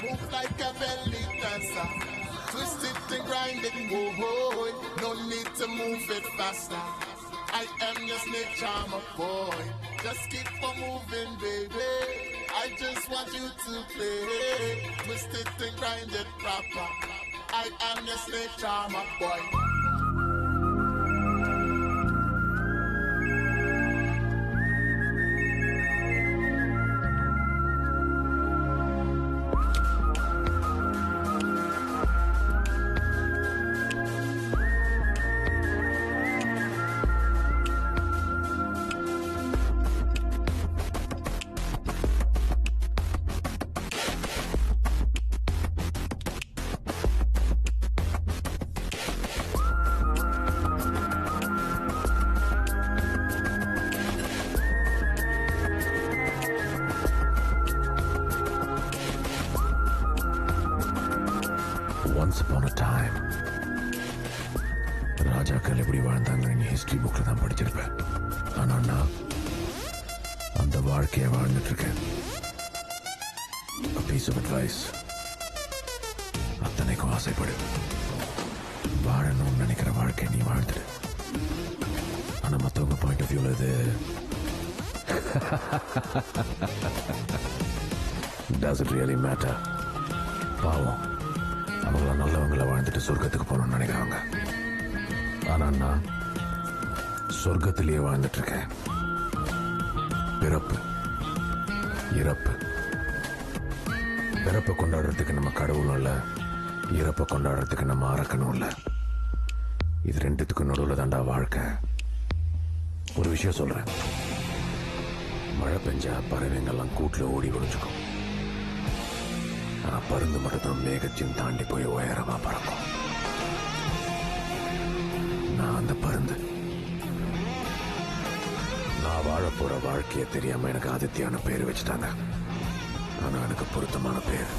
Move like a belly dancer. Twist it and grind it, whoa. No need to move it faster. I am your snake charmer boy. Just keep on moving, baby. I just want you to play. Twist it and grind it proper. I am your snake charmer boy. Once upon a time, ராஜாக்கள் எப்படி வாழ்ந்தாங்கன்னு history புக்ல தான் படிச்சிருப்பேன். ஆனா நான் அந்த வாழ்க்கையை வாழ்ந்துட்டு இருக்கேன். A piece of advice. அத்தனைக்கும் ஆசைப்படு. வாழணும்னு நினைக்கிற வாழ்க்கை நீ வாழ்ந்துடு. ஆனா மத்தவங்க பாயிண்ட் ஆஃப் வியூல இது does it really matter? பாவம், அவங்கள நல்லவங்கள வாழ்ந்துட்டு சொர்க்கத்துக்கு போகணும்னு நினைக்கிறாங்க. ஆனா நான் சொர்க்கத்திலேயே வாழ்ந்துட்டு இருக்கேன். பிறப்பு இறப்பு. பிறப்பை கொண்டாடுறதுக்கு நம்ம கடவுளும் இல்ல, இறப்பை கொண்டாடுறதுக்கு நம்ம அரக்கனும் இல்ல. இது ரெண்டுத்துக்கும் நடுவில் தாண்டா வாழ்க்கை. ஒரு விஷயம் சொல்றேன், மழை பெஞ்சா பறவைங்கெல்லாம் கூட்டுல ஓடி ஒழிச்சுக்கும். ஆனா பருந்து மட்டும் மேகத்தையும் தாண்டி போய் உயரமா பறக்கும். நான் அந்த பருந்து. நான் வாழ போற வாழ்க்கையை தெரியாம எனக்கு ஆதித்யான பேர் வச்சுட்டாங்க. ஆனா எனக்கு பொருத்தமான பேர்